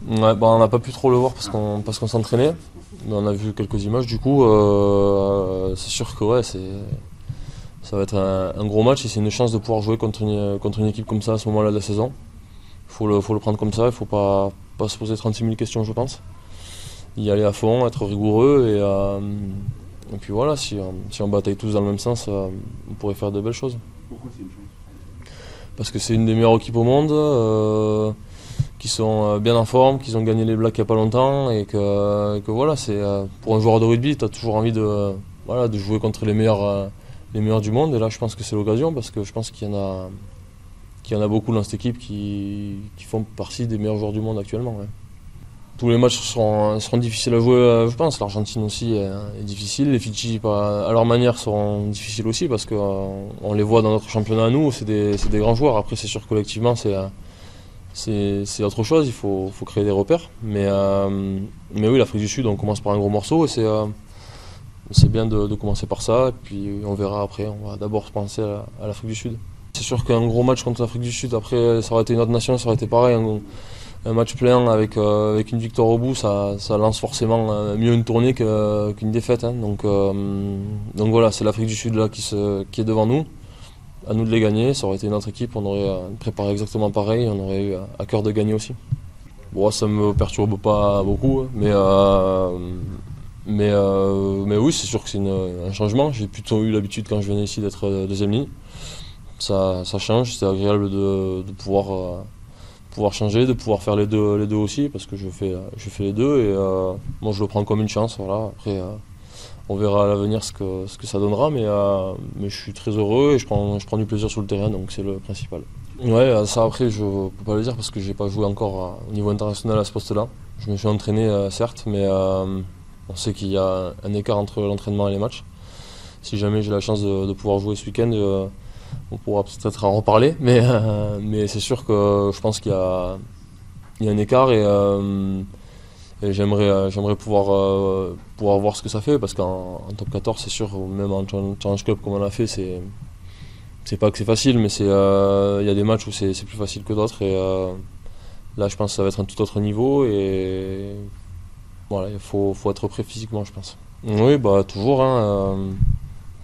Ouais, bah, on n'a pas pu trop le voir parce qu'on s'entraînait. Mais on a vu quelques images du coup. C'est sûr que ouais, ça va être un gros match et c'est une chance de pouvoir jouer contre une équipe comme ça à ce moment-là de la saison. Faut le prendre comme ça, il faut pas se poser 36 000 questions je pense. Y aller à fond, être rigoureux et puis voilà, si on bataille tous dans le même sens, on pourrait faire de belles choses. Pourquoi c'est une chance? Parce que c'est une des meilleures équipes au monde, qui sont bien en forme, qui ont gagné les Blacks il n'y a pas longtemps et que voilà, pour un joueur de rugby, tu as toujours envie voilà, de jouer contre les meilleurs du monde et là je pense que c'est l'occasion parce que je pense qu'il y en a beaucoup dans cette équipe qui font partie des meilleurs joueurs du monde actuellement. Ouais. Tous les matchs seront difficiles à jouer, je pense. L'Argentine aussi est difficile. Les Fidji, à leur manière, seront difficiles aussi parce qu'on les voit dans notre championnat à nous. C'est des grands joueurs. Après, c'est sûr, collectivement, c'est autre chose. Il faut créer des repères. Mais oui, l'Afrique du Sud, on commence par un gros morceau et c'est bien de commencer par ça. Et puis, on verra après. On va d'abord penser à l'Afrique du Sud. C'est sûr qu'un gros match contre l'Afrique du Sud, après, ça aurait été une autre nation, ça aurait été pareil. Un match plein avec une victoire au bout, ça lance forcément mieux une tournée qu'une défaite. Hein. Donc voilà, c'est l'Afrique du Sud là qui est devant nous. À nous de les gagner. Ça aurait été une autre équipe, on aurait préparé exactement pareil, on aurait eu à cœur de gagner aussi. Bon, ça me perturbe pas beaucoup, hein, mais oui, c'est sûr que c'est un changement. J'ai plutôt eu l'habitude quand je venais ici d'être deuxième ligne. Ça change, c'est agréable de pouvoir changer, de pouvoir faire les deux aussi, parce que je fais les deux et moi je le prends comme une chance. Voilà. Après, on verra à l'avenir ce que ça donnera, mais je suis très heureux et je prends du plaisir sur le terrain, donc c'est le principal. Ouais, ça après je peux pas le dire parce que j'ai pas joué encore au niveau international à ce poste-là. Je me suis entraîné certes, mais on sait qu'il y a un écart entre l'entraînement et les matchs. Si jamais j'ai la chance de pouvoir jouer ce week-end, on pourra peut-être en reparler, mais c'est sûr que je pense qu'il y a un écart et j'aimerais pouvoir voir ce que ça fait parce qu'en top 14 c'est sûr, ou même en Challenge Club comme on a fait, c'est pas que c'est facile, mais il y a des matchs où c'est plus facile que d'autres et là je pense que ça va être un tout autre niveau et voilà, il faut être prêt physiquement je pense. Oui, bah toujours, hein,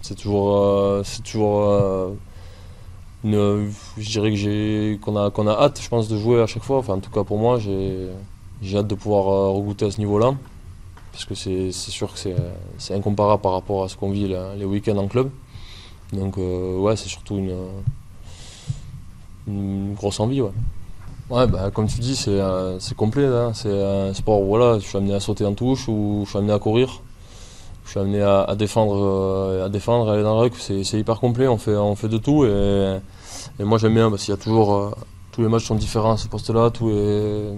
c'est toujours je dirais qu'on a hâte, je pense, de jouer à chaque fois. Enfin, en tout cas pour moi, j'ai hâte de pouvoir regoûter à ce niveau-là, parce que c'est sûr que c'est incomparable par rapport à ce qu'on vit les week-ends en club. Donc ouais, c'est surtout une grosse envie. Ouais. Ouais, bah, comme tu dis, c'est complet. Hein. C'est un sport où voilà, je suis amené à sauter en touche ou je suis amené à courir. Je suis amené à défendre, à aller dans le ruck. C'est hyper complet. On fait de tout et moi j'aime bien parce qu'il y a toujours tous les matchs sont différents à ce poste-là. Tout est,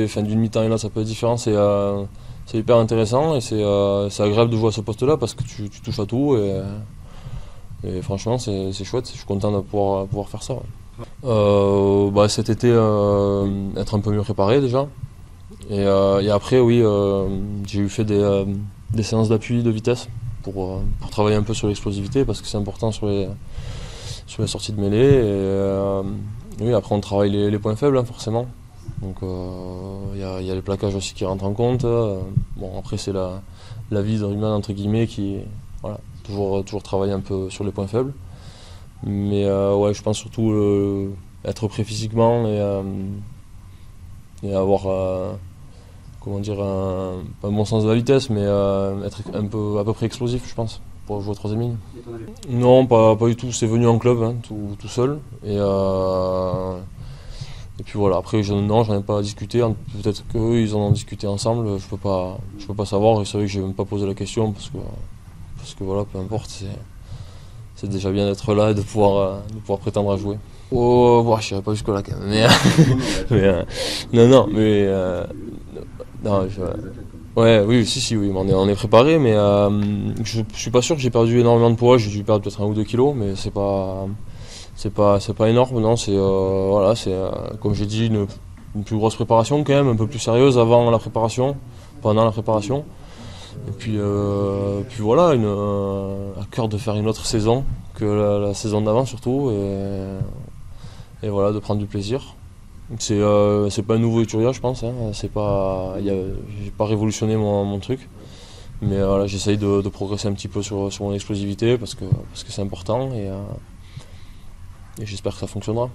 enfin, d'une mi-temps et là ça peut être différent. C'est hyper intéressant et c'est agréable de jouer à ce poste-là parce que tu touches à tout et franchement c'est chouette. Je suis content de pouvoir faire ça. Ouais. Bah, cet été, être un peu mieux préparé déjà. Et après, oui, j'ai eu fait des séances d'appui de vitesse pour travailler un peu sur l'explosivité parce que c'est important sur les sorties de mêlée. Et oui, après, on travaille les points faibles, hein, forcément. Donc, il y a les plaquages aussi qui rentrent en compte. Bon, après, c'est la vie de rugbyman, entre guillemets, qui, voilà, toujours travailler un peu sur les points faibles. Mais ouais, je pense surtout être prêt physiquement et avoir comment dire, pas un bon sens de la vitesse, mais être à peu près explosif, je pense, pour jouer au troisième ligne. Non, pas du tout, c'est venu en club, hein, tout seul. Et puis voilà, après, non, j'en ai pas discuté, peut-être qu'eux, ils en ont discuté ensemble, je peux pas savoir, et c'est vrai que j'ai même pas posé la question, parce que voilà, peu importe, c'est déjà bien d'être là et de pouvoir prétendre à jouer. Oh, bon, je n'irai pas jusque-là quand même, non, ouais, oui, si, oui, on est préparé, mais je suis pas sûr que j'ai perdu énormément de poids. J'ai dû perdre peut-être 1 ou 2 kilos, mais c'est pas énorme, non. C'est voilà, c'est comme j'ai dit une plus grosse préparation quand même, un peu plus sérieuse avant la préparation, pendant la préparation. Et puis voilà, à cœur de faire une autre saison que la saison d'avant surtout, et voilà, de prendre du plaisir. C'est pas un nouveau Etruria, je pense. Hein. J'ai pas révolutionné mon truc. Mais voilà, j'essaye de progresser un petit peu sur mon explosivité parce que c'est important et j'espère que ça fonctionnera.